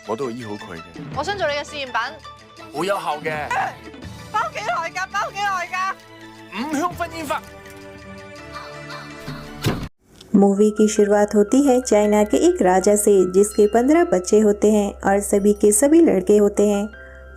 我都會醫好佢嘅，我想做你嘅試驗品。好有效嘅。包幾耐㗎？包幾耐㗎？ 5香薰煙法。 movie की शुरुआत होती है चाइना के एक राजा से जिसके 15 बच्चे होते हैं और सभी के सभी लड़के होते हैं।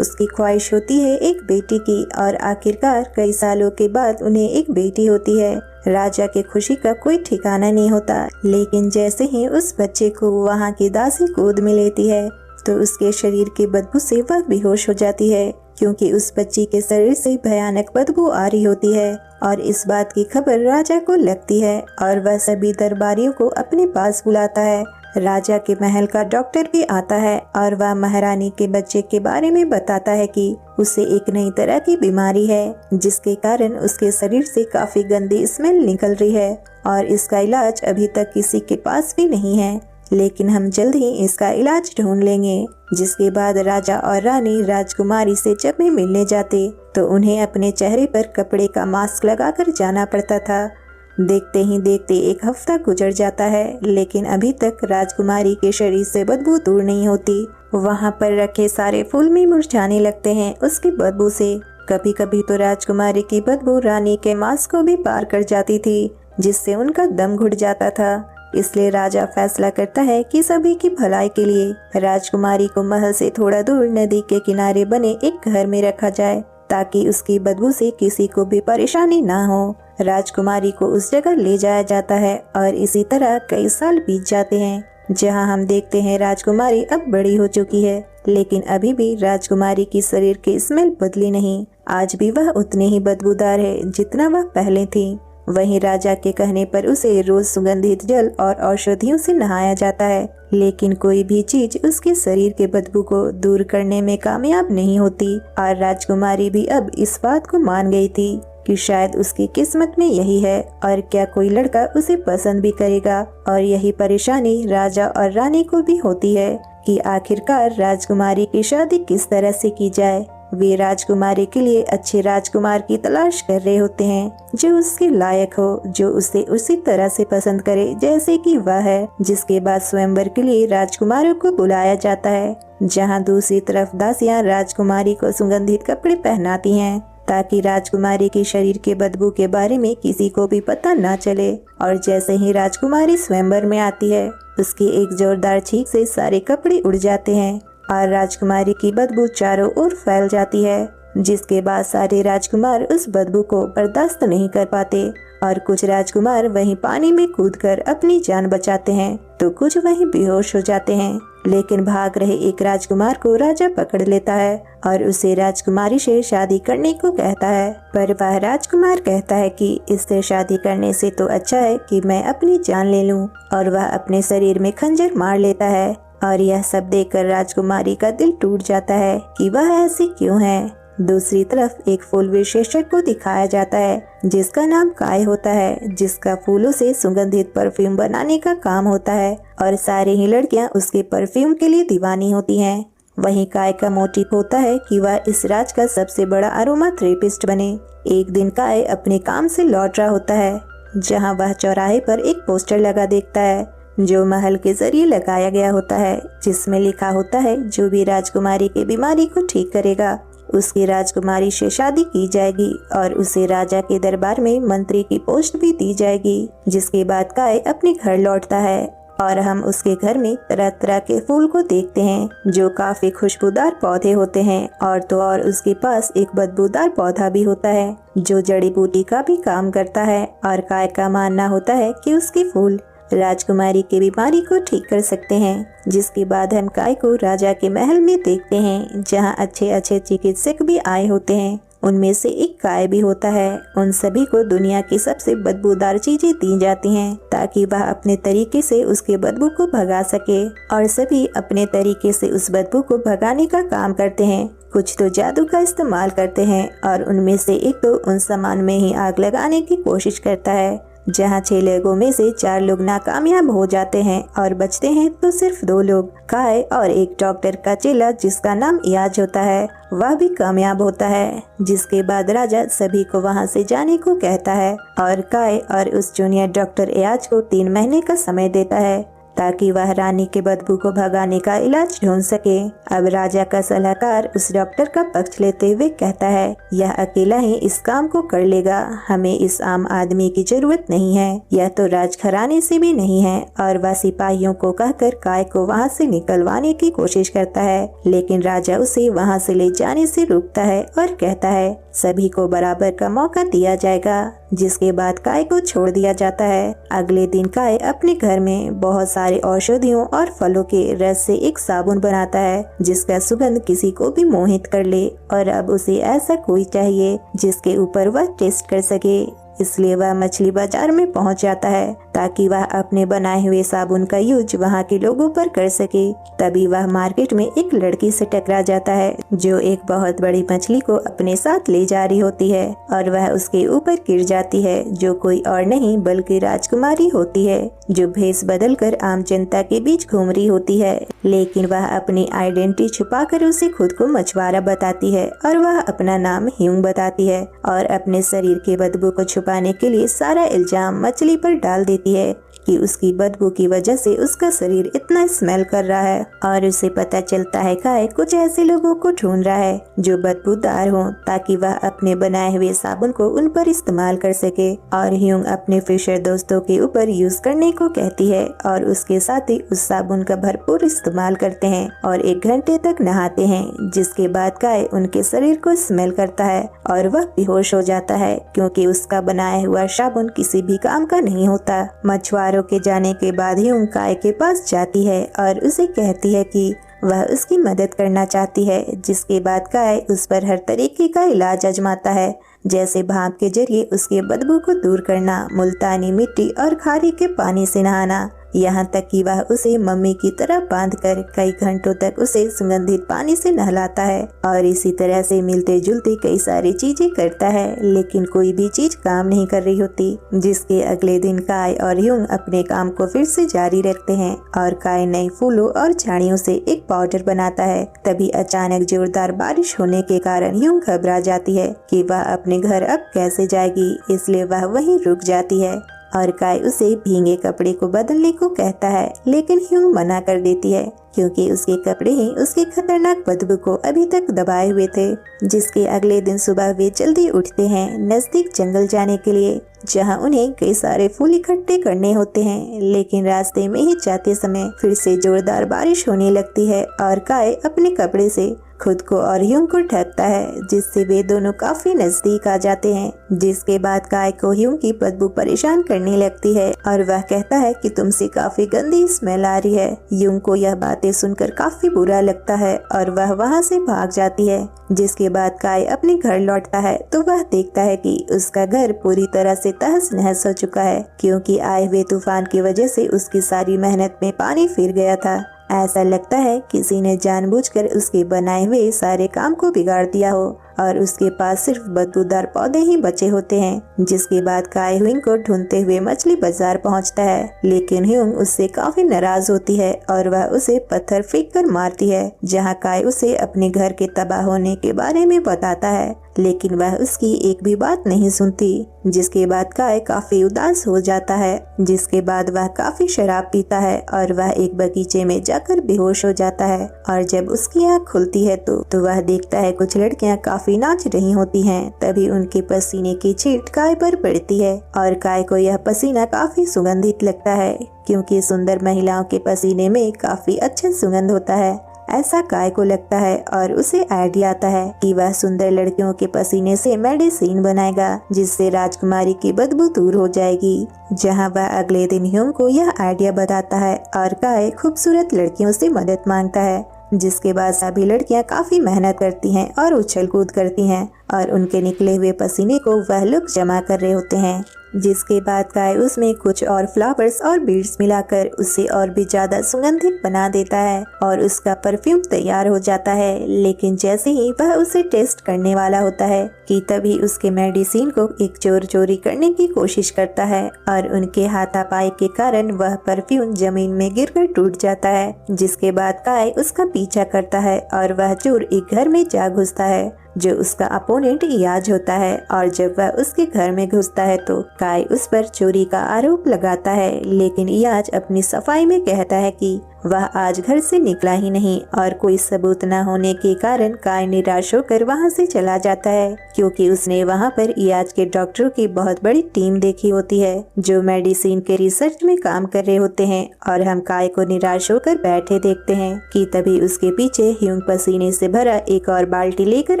उसकी ख्वाहिश होती है एक बेटी की और आखिरकार कई सालों के बाद उन्हें एक बेटी होती है। राजा के खुशी का कोई ठिकाना नहीं होता, लेकिन जैसे ही उस बच्चे को वहाँ की दासी गोद में लेती है तो उसके शरीर की बदबू से वह बेहोश हो जाती है, क्योंकि उस बच्ची के शरीर से भयानक बदबू आ रही होती है। और इस बात की खबर राजा को लगती है और वह सभी दरबारियों को अपने पास बुलाता है। राजा के महल का डॉक्टर भी आता है और वह महारानी के बच्चे के बारे में बताता है कि उसे एक नई तरह की बीमारी है जिसके कारण उसके शरीर से काफी गंदी स्मेल निकल रही है और इसका इलाज अभी तक किसी के पास भी नहीं है, लेकिन हम जल्द ही इसका इलाज ढूंढ लेंगे। जिसके बाद राजा और रानी राजकुमारी से जब भी मिलने जाते तो उन्हें अपने चेहरे पर कपड़े का मास्क लगाकर जाना पड़ता था। देखते ही देखते एक हफ्ता गुजर जाता है, लेकिन अभी तक राजकुमारी के शरीर से बदबू दूर नहीं होती। वहाँ पर रखे सारे फूल भी मुरझाने लगते हैं उसकी बदबू से। कभी कभी तो राजकुमारी की बदबू रानी के मास्क को भी पार कर जाती थी, जिससे उनका दम घुट जाता था। इसलिए राजा फैसला करता है कि सभी की भलाई के लिए राजकुमारी को महल से थोड़ा दूर नदी के किनारे बने एक घर में रखा जाए, ताकि उसकी बदबू से किसी को भी परेशानी ना हो। राजकुमारी को उस जगह ले जाया जाता है और इसी तरह कई साल बीत जाते हैं, जहां हम देखते हैं राजकुमारी अब बड़ी हो चुकी है, लेकिन अभी भी राजकुमारी की शरीर की स्मेल बदली नहीं। आज भी वह उतनी ही बदबूदार है जितना वह पहले थी। वहीं राजा के कहने पर उसे रोज सुगंधित जल और औषधियों से नहाया जाता है, लेकिन कोई भी चीज उसके शरीर के बदबू को दूर करने में कामयाब नहीं होती। और राजकुमारी भी अब इस बात को मान गई थी कि शायद उसकी किस्मत में यही है और क्या कोई लड़का उसे पसंद भी करेगा। और यही परेशानी राजा और रानी को भी होती है कि आखिरकार राजकुमारी की शादी किस तरह से की जाए। वे राजकुमारी के लिए अच्छे राजकुमार की तलाश कर रहे होते हैं जो उसके लायक हो, जो उसे उसी तरह से पसंद करे जैसे कि वह है। जिसके बाद स्वयंवर के लिए राजकुमारों को बुलाया जाता है, जहां दूसरी तरफ दासियां राजकुमारी को सुगंधित कपड़े पहनाती हैं, ताकि राजकुमारी के शरीर के बदबू के बारे में किसी को भी पता न चले। और जैसे ही राजकुमारी स्वयंवर में आती है, उसकी एक जोरदार छींक से सारे कपड़े उड़ जाते हैं और राजकुमारी की बदबू चारों ओर फैल जाती है। जिसके बाद सारे राजकुमार उस बदबू को बर्दाश्त नहीं कर पाते और कुछ राजकुमार वहीं पानी में कूदकर अपनी जान बचाते हैं तो कुछ वहीं बेहोश हो जाते हैं। लेकिन भाग रहे एक राजकुमार को राजा पकड़ लेता है और उसे राजकुमारी से शादी करने को कहता है, पर वह राजकुमार कहता है कि इससे शादी करने से तो अच्छा है कि मैं अपनी जान ले लूं। और वह अपने शरीर में खंजर मार लेता है और यह सब देखकर राजकुमारी का दिल टूट जाता है कि वह ऐसी क्यों है। दूसरी तरफ एक फूल विशेषज्ञ को दिखाया जाता है जिसका नाम काय होता है, जिसका फूलों से सुगंधित परफ्यूम बनाने का काम होता है और सारी ही लड़कियां उसके परफ्यूम के लिए दीवानी होती हैं। वहीं काय का मोटिव होता है कि वह इस राज का सबसे बड़ा अरोमा थेरेपिस्ट बने। एक दिन काय अपने काम से लौट रहा होता है, जहाँ वह चौराहे पर एक पोस्टर लगा देखता है जो महल के जरिए लगाया गया होता है, जिसमें लिखा होता है जो भी राजकुमारी की बीमारी को ठीक करेगा उसकी राजकुमारी से शादी की जाएगी और उसे राजा के दरबार में मंत्री की पोस्ट भी दी जाएगी। जिसके बाद काय अपने घर लौटता है और हम उसके घर में तरह तरह के फूल को देखते हैं जो काफी खुशबूदार पौधे होते हैं। और तो और उसके पास एक बदबूदार पौधा भी होता है जो जड़ी बूटी का भी काम करता है। और काय का मानना होता है कि उसके फूल राजकुमारी की बीमारी को ठीक कर सकते हैं। जिसके बाद हम काय को राजा के महल में देखते हैं, जहां अच्छे अच्छे चिकित्सक भी आए होते हैं। उनमें से एक काय भी होता है। उन सभी को दुनिया की सबसे बदबूदार चीजें दी जाती हैं ताकि वह अपने तरीके से उसके बदबू को भगा सके। और सभी अपने तरीके से उस बदबू को भगाने का काम करते हैं। कुछ तो जादू का इस्तेमाल करते हैं और उनमें से एक तो उन सामान में ही आग लगाने की कोशिश करता है। जहां 6 लोगों में से 4 लोग नाकामयाब हो जाते हैं और बचते हैं तो सिर्फ 2 लोग, काय और एक डॉक्टर का चेला जिसका नाम इयाज होता है, वह भी कामयाब होता है। जिसके बाद राजा सभी को वहां से जाने को कहता है और काय और उस जूनियर डॉक्टर इयाज को 3 महीने का समय देता है ताकि वह रानी के बदबू को भगाने का इलाज ढूंढ सके। अब राजा का सलाहकार उस डॉक्टर का पक्ष लेते हुए कहता है, यह अकेला ही इस काम को कर लेगा, हमें इस आम आदमी की जरूरत नहीं है, यह तो राजघराने से भी नहीं है। और वह सिपाहियों को कहकर काय को वहाँ से निकलवाने की कोशिश करता है, लेकिन राजा उसे वहाँ से ले जाने से रोकता है और कहता है सभी को बराबर का मौका दिया जाएगा। जिसके बाद काय को छोड़ दिया जाता है। अगले दिन काय अपने घर में बहुत सारे औषधियों और फलों के रस से एक साबुन बनाता है जिसका सुगंध किसी को भी मोहित कर ले, और अब उसे ऐसा कोई चाहिए जिसके ऊपर वह टेस्ट कर सके। इसलिए वह मछली बाजार में पहुंच जाता है ताकि वह अपने बनाए हुए साबुन का यूज वहां के लोगों पर कर सके। तभी वह मार्केट में एक लड़की से टकरा जाता है जो एक बहुत बड़ी मछली को अपने साथ ले जा रही होती है और वह उसके ऊपर गिर जाती है, जो कोई और नहीं बल्कि राजकुमारी होती है जो भेष बदलकर आम जनता के बीच घूम रही होती है। लेकिन वह अपनी आइडेंटिटी छुपाकर उसे खुद को मछुआरा बताती है और वह अपना नाम ह्यूंग बताती है और अपने शरीर के बदबू को छुपाने के लिए सारा इल्जाम मछली पर डाल देती है कि उसकी बदबू की वजह से उसका शरीर इतना स्मेल कर रहा है। और उसे पता चलता है काय कुछ ऐसे लोगों को ढूंढ रहा है जो बदबूदार हों ताकि वह अपने बनाए हुए साबुन को उन पर इस्तेमाल कर सके। और ह्यूंग अपने फिशर दोस्तों के ऊपर यूज करने को कहती है और उसके साथ ही उस साबुन का भरपूर इस्तेमाल करते हैं और 1 घंटे तक नहाते हैं। जिसके बाद काय उनके शरीर को स्मेल करता है और वह बेहोश हो जाता है क्योंकि उसका बनाया हुआ साबुन किसी भी काम का नहीं होता। मछुआरों के जाने के बाद ह्यूंग काय के पास जाती है और उसे कहती है कि वह उसकी मदद करना चाहती है। जिसके बाद काय उस पर हर तरीके का इलाज आजमाता है, जैसे भाप के जरिए उसके बदबू को दूर करना, मुल्तानी मिट्टी और खारे के पानी से नहाना, यहाँ तक कि वह उसे मम्मी की तरह बांधकर कई घंटों तक उसे सुगंधित पानी से नहलाता है। और इसी तरह से मिलते जुलते कई सारी चीजें करता है, लेकिन कोई भी चीज काम नहीं कर रही होती। जिसके अगले दिन काय और ह्यूंग अपने काम को फिर से जारी रखते हैं और काय नए फूलों और झाड़ियों से एक पाउडर बनाता है। तभी अचानक जोरदार बारिश होने के कारण ह्यूंग घबरा जाती है कि वह अपने घर अब कैसे जाएगी, इसलिए वह वहीं रुक जाती है और काय उसे भीगे कपड़े को बदलने को कहता है, लेकिन ह्यूंग मना कर देती है क्योंकि उसके कपड़े ही उसके खतरनाक बदबू को अभी तक दबाए हुए थे। जिसके अगले दिन सुबह वे जल्दी उठते हैं नजदीक जंगल जाने के लिए, जहां उन्हें कई सारे फूल इकट्ठे करने होते हैं। लेकिन रास्ते में ही जाते समय फिर से जोरदार बारिश होने लगती है और काय अपने कपड़े से खुद को और ह्यूंग को ढकता है, जिससे वे दोनों काफी नजदीक आ जाते हैं। जिसके बाद काय को ह्यूंग की बदबू परेशान करने लगती है और वह कहता है कि तुमसे काफी गंदी स्मेल आ रही है। ह्यूंग को यह बातें सुनकर काफी बुरा लगता है और वह वहां से भाग जाती है। जिसके बाद काय अपने घर लौटता है तो वह देखता है कि उसका घर पूरी तरह से तहस नहस हो चुका है क्योंकि आए हुए तूफान की वजह से उसकी सारी मेहनत में पानी फिर गया था। ऐसा लगता है किसी ने जानबूझकर उसके बनाए हुए सारे काम को बिगाड़ दिया हो और उसके पास सिर्फ बदबूदार पौधे ही बचे होते हैं। जिसके बाद काय ह्यूंग को ढूंढते हुए मछली बाजार पहुंचता है, लेकिन ह्यूंग उससे काफी नाराज होती है और वह उसे पत्थर फेंक कर मारती है, जहां काय उसे अपने घर के तबाह होने के बारे में बताता है, लेकिन वह उसकी एक भी बात नहीं सुनती। जिसके बाद काय काफी उदास हो जाता है। जिसके बाद वह काफी शराब पीता है और वह एक बगीचे में जाकर बेहोश हो जाता है। और जब उसकी आँख खुलती है तो वह देखता है कुछ लड़कियां काफी नाच रही होती हैं। तभी उनके पसीने की छींट काय पर पड़ती है और काय को यह पसीना काफी सुगंधित लगता है क्योंकि सुंदर महिलाओं के पसीने में काफी अच्छा सुगंध होता है, ऐसा काय को लगता है। और उसे आइडिया आता है कि वह सुंदर लड़कियों के पसीने से मेडिसिन बनाएगा जिससे राजकुमारी की बदबू दूर हो जाएगी। जहां वह अगले दिन ह्यूंग को यह आइडिया बताता है और काय खूबसूरत लड़कियों से मदद मांगता है। जिसके बाद सभी लड़कियां काफी मेहनत करती हैं और उछल कूद करती हैं और उनके निकले हुए पसीने को वह लोग जमा कर रहे होते हैं। जिसके बाद काय उसमें कुछ और फ्लावर्स और बीड्स मिलाकर उसे और भी ज्यादा सुगंधित बना देता है और उसका परफ्यूम तैयार हो जाता है। लेकिन जैसे ही वह उसे टेस्ट करने वाला होता है कि तभी उसके मेडिसिन को एक चोर चोरी करने की कोशिश करता है और उनके हाथापाई के कारण वह परफ्यूम जमीन में गिरकर टूट जाता है। जिसके बाद काय उसका पीछा करता है और वह चोर एक घर में जा घुसता है जो उसका अपोनेंट इयाज होता है। और जब वह उसके घर में घुसता है तो काय उस पर चोरी का आरोप लगाता है, लेकिन इयाज अपनी सफाई में कहता है कि वह आज घर से निकला ही नहीं और कोई सबूत न होने के कारण काय निराश होकर वहां से चला जाता है, क्योंकि उसने वहां पर इयाज के डॉक्टरों की बहुत बड़ी टीम देखी होती है जो मेडिसिन के रिसर्च में काम कर रहे होते हैं। और हम काय को निराश होकर बैठे देखते हैं कि तभी उसके पीछे ह्यूंग पसीने से भरा एक और बाल्टी लेकर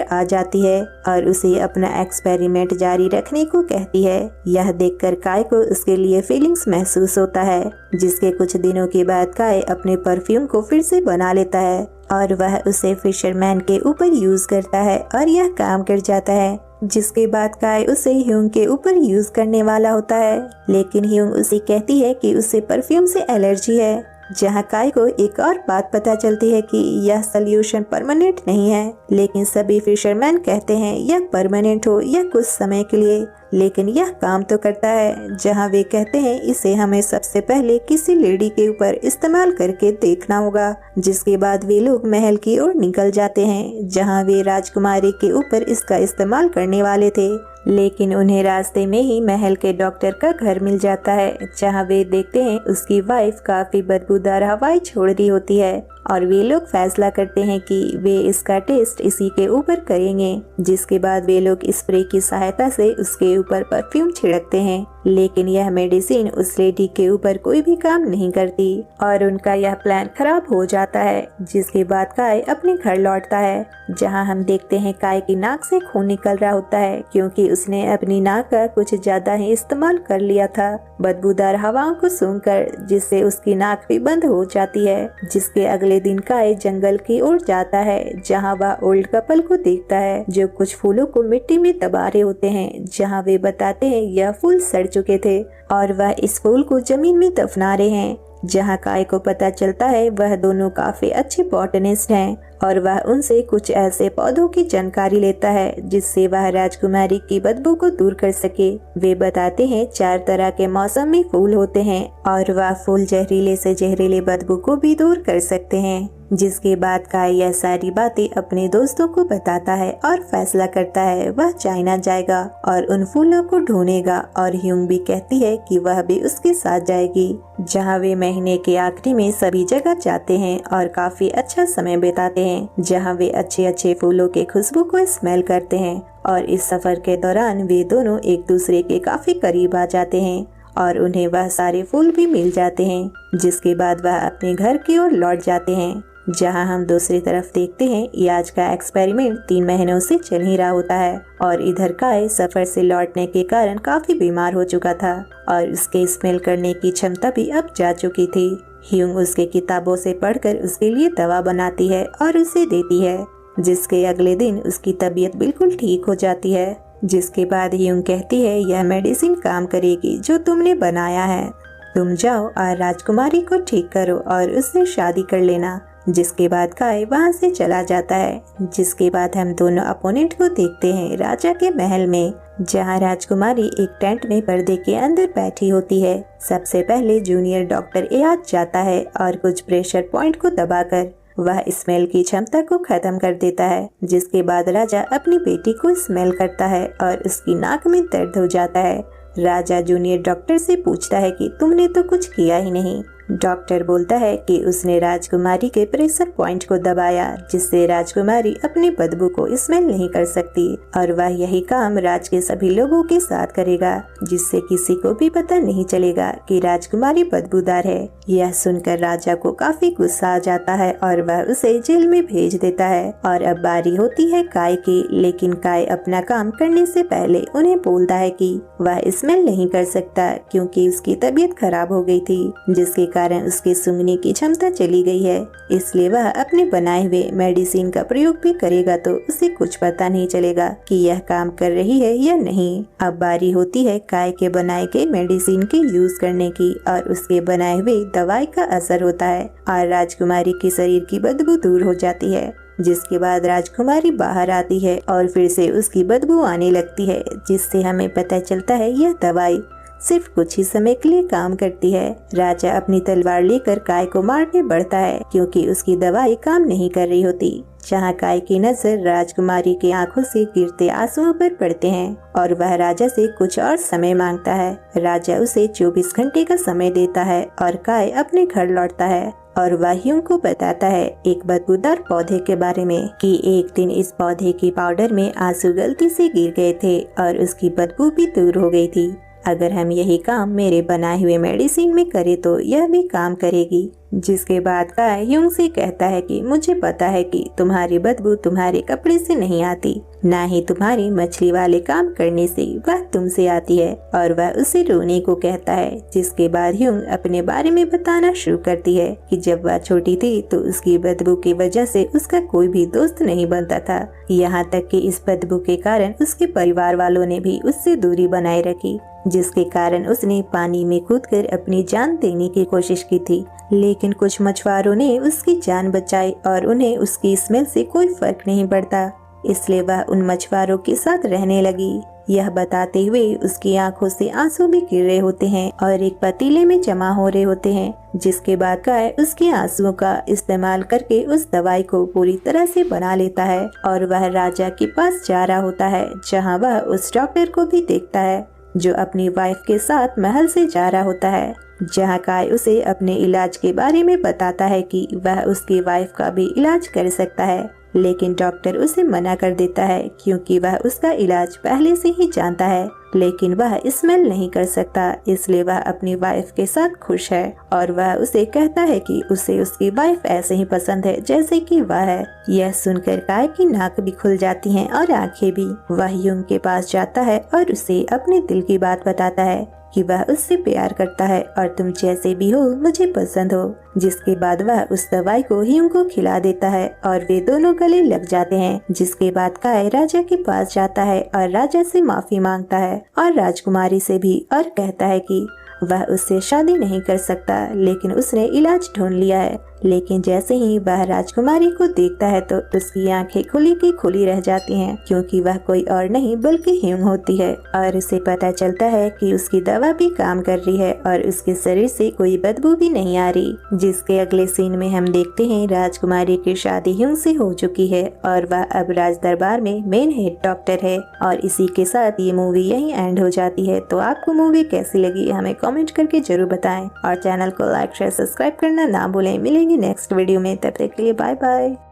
आ जाती है और उसे अपना एक्सपेरिमेंट जारी रखने को कहती है। यह देखकर काय को उसके लिए फीलिंग्स महसूस होता है, जिसके कुछ दिनों के बाद काय अपने परफ्यूम को फिर से बना लेता है और वह उसे फिशरमैन के ऊपर यूज करता है और यह काम कर जाता है। जिसके बाद काय उसे ह्यूंग के ऊपर यूज करने वाला होता है, लेकिन ह्यूंग उसे कहती है कि उसे परफ्यूम से एलर्जी है। जहां काय को एक और बात पता चलती है कि यह सोल्यूशन परमानेंट नहीं है, लेकिन सभी फिशरमैन कहते हैं यह परमानेंट हो या कुछ समय के लिए, लेकिन यह काम तो करता है। जहां वे कहते हैं इसे हमें सबसे पहले किसी लेडी के ऊपर इस्तेमाल करके देखना होगा। जिसके बाद वे लोग महल की ओर निकल जाते हैं, जहां वे राजकुमारी के ऊपर इसका इस्तेमाल करने वाले थे, लेकिन उन्हें रास्ते में ही महल के डॉक्टर का घर मिल जाता है, जहां वे देखते हैं उसकी वाइफ काफी बदबूदार हवाएं छोड़ रही होती है और वे लोग फैसला करते हैं कि वे इसका टेस्ट इसी के ऊपर करेंगे। जिसके बाद वे लोग स्प्रे की सहायता से उसके ऊपर परफ्यूम छिड़कते हैं, लेकिन यह मेडिसिन उस लेडी के ऊपर कोई भी काम नहीं करती और उनका यह प्लान खराब हो जाता है। जिसके बाद काय अपने घर लौटता है, जहां हम देखते हैं काय की नाक से खून निकल रहा होता है, क्योंकि उसने अपनी नाक का कुछ ज्यादा ही इस्तेमाल कर लिया था बदबूदार हवाओं को सूंघकर, जिससे उसकी नाक भी बंद हो जाती है। जिसके अगले दिन काय जंगल की ओर जाता है, जहां वह ओल्ड कपल को देखता है जो कुछ फूलों को मिट्टी में दबा रहे होते हैं, जहां वे बताते हैं यह फूल सड़ चुके थे और वह इस फूल को जमीन में दफना रहे हैं। जहां काय को पता चलता है वह दोनों काफी अच्छे बॉटनिस्ट हैं और वह उनसे कुछ ऐसे पौधों की जानकारी लेता है जिससे वह राजकुमारी की बदबू को दूर कर सके। वे बताते हैं 4 तरह के मौसम में फूल होते हैं और वह फूल जहरीले से जहरीले बदबू को भी दूर कर सकते हैं। जिसके बाद काय यह सारी बातें अपने दोस्तों को बताता है और फैसला करता है वह चाइना जाएगा और उन फूलों को ढूंढेगा और ह्यूंग भी कहती है कि वह भी उसके साथ जाएगी। जहां वे महीने के आखिरी में सभी जगह जाते हैं और काफी अच्छा समय बिताते हैं, जहां वे अच्छे अच्छे फूलों के खुशबू को स्मेल करते हैं और इस सफर के दौरान वे दोनों एक दूसरे के काफी करीब आ जाते हैं और उन्हें वह सारे फूल भी मिल जाते हैं। जिसके बाद वह अपने घर की ओर लौट जाते हैं, जहां हम दूसरी तरफ देखते हैं इयाज का एक्सपेरिमेंट 3 महीनों से चल ही रहा होता है और इधर काय सफर से लौटने के कारण काफी बीमार हो चुका था और उसके स्मेल करने की क्षमता भी अब जा चुकी थी। ह्यूंग उसके किताबों से पढ़कर उसके लिए दवा बनाती है और उसे देती है, जिसके अगले दिन उसकी तबीयत बिल्कुल ठीक हो जाती है। जिसके बाद ह्यूंग कहती है यह मेडिसिन काम करेगी जो तुमने बनाया है, तुम जाओ और राजकुमारी को ठीक करो और उससे शादी कर लेना। जिसके बाद काय वहां से चला जाता है। जिसके बाद हम दोनों अपोनेंट को देखते हैं राजा के महल में, जहां राजकुमारी एक टेंट में पर्दे के अंदर बैठी होती है। सबसे पहले जूनियर डॉक्टर इयाज जाता है और कुछ प्रेशर पॉइंट को दबाकर वह स्मेल की क्षमता को खत्म कर देता है। जिसके बाद राजा अपनी बेटी को स्मेल करता है और उसकी नाक में दर्द हो जाता है। राजा जूनियर डॉक्टर से पूछता है कि तुमने तो कुछ किया ही नहीं। डॉक्टर बोलता है कि उसने राजकुमारी के प्रेशर पॉइंट को दबाया, जिससे राजकुमारी अपनी बदबू को स्मेल नहीं कर सकती और वह यही काम राज के सभी लोगों के साथ करेगा, जिससे किसी को भी पता नहीं चलेगा कि राजकुमारी बदबूदार है। यह सुनकर राजा को काफी गुस्सा आ जाता है और वह उसे जेल में भेज देता है। और अब बारी होती है काय की, लेकिन काय अपना काम करने से पहले उन्हें बोलता है कि वह स्मेल नहीं कर सकता क्योंकि उसकी तबीयत खराब हो गई थी, जिसके कारण उसकी सूंघने की क्षमता चली गई है। इसलिए वह अपने बनाए हुए मेडिसिन का प्रयोग भी करेगा तो उसे कुछ पता नहीं चलेगा कि यह काम कर रही है या नहीं। अब बारी होती है काय के बनाए गए मेडिसिन के यूज करने की और उसके बनाए हुए दवाई का असर होता है और राजकुमारी के शरीर की बदबू दूर हो जाती है। जिसके बाद राजकुमारी बाहर आती है और फिर से उसकी बदबू आने लगती है, जिससे हमें पता चलता है यह दवाई सिर्फ कुछ ही समय के लिए काम करती है। राजा अपनी तलवार लेकर काय को मारने बढ़ता है क्योंकि उसकी दवाई काम नहीं कर रही होती। जहाँ काय की नजर राजकुमारी की आंखों से गिरते आंसुओं पर पड़ते हैं और वह राजा से कुछ और समय मांगता है। राजा उसे 24 घंटे का समय देता है और काय अपने घर लौटता है और वह ह्यूंग को बताता है एक बदबूदार पौधे के बारे में कि एक दिन इस पौधे की पाउडर में आंसू गलती से गिर गए थे और उसकी बदबू भी दूर हो गई थी। अगर हम यही काम मेरे बनाए हुए मेडिसिन में करें तो यह भी काम करेगी। जिसके बाद काय ह्यूंग से कहता है कि मुझे पता है कि तुम्हारी बदबू तुम्हारे कपड़े से नहीं आती, ना ही तुम्हारी मछली वाले काम करने से वह तुमसे आती है, और वह उसे रोने को कहता है। जिसके बाद ह्यूंग अपने बारे में बताना शुरू करती है कि जब वह छोटी थी तो उसकी बदबू की वजह से उसका कोई भी दोस्त नहीं बनता था, यहाँ तक कि इस बदबू के कारण उसके परिवार वालों ने भी उससे दूरी बनाए रखी, जिसके कारण उसने पानी में कूदकर अपनी जान देने की कोशिश की थी। लेकिन कुछ मछुआरों ने उसकी जान बचाई और उन्हें उसकी स्मेल से कोई फर्क नहीं पड़ता, इसलिए वह उन मछुआरों के साथ रहने लगी। यह बताते हुए उसकी आंखों से आंसू भी गिर रहे होते हैं और एक पतीले में जमा हो रहे होते हैं। जिसके बाद काय उसके आंसुओं का इस्तेमाल करके उस दवाई को पूरी तरह से बना लेता है और वह राजा के पास जा रहा होता है, जहाँ वह उस डॉक्टर को भी देखता है जो अपनी वाइफ के साथ महल से जा रहा होता है, जहाँ काय उसे अपने इलाज के बारे में बताता है कि वह उसकी वाइफ का भी इलाज कर सकता है। लेकिन डॉक्टर उसे मना कर देता है क्योंकि वह उसका इलाज पहले से ही जानता है, लेकिन वह स्मेल नहीं कर सकता, इसलिए वह अपनी वाइफ के साथ खुश है और वह उसे कहता है कि उसे उसकी वाइफ ऐसे ही पसंद है जैसे कि वह है। यह सुनकर काय की नाक भी खुल जाती है और आंखें भी। वह ह्यूंग के पास जाता है और उसे अपने दिल की बात बताता है कि वह उससे प्यार करता है और तुम जैसे भी हो मुझे पसंद हो। जिसके बाद वह उस दवाई को ह्यूंग को खिला देता है और वे दोनों गले लग जाते हैं। जिसके बाद काय राजा के पास जाता है और राजा से माफी मांगता है और राजकुमारी से भी, और कहता है कि वह उससे शादी नहीं कर सकता, लेकिन उसने इलाज ढूंढ लिया है। लेकिन जैसे ही वह राजकुमारी को देखता है तो उसकी आंखें खुली की खुली रह जाती हैं क्योंकि वह कोई और नहीं बल्कि ह्यूंग होती है और उसे पता चलता है कि उसकी दवा भी काम कर रही है और उसके शरीर से कोई बदबू भी नहीं आ रही। जिसके अगले सीन में हम देखते हैं राजकुमारी की शादी ह्यूंग से हो चुकी है और वह अब राज दरबार में मेन हेड डॉक्टर है। और इसी के साथ ये मूवी यहीं एंड हो जाती है। तो आपको मूवी कैसी लगी हमें कमेंट करके जरूर बताएं और चैनल को लाइक शेयर सब्सक्राइब करना ना भूलें। मिलेंगे नेक्स्ट वीडियो में, तब तक के लिए बाय बाय।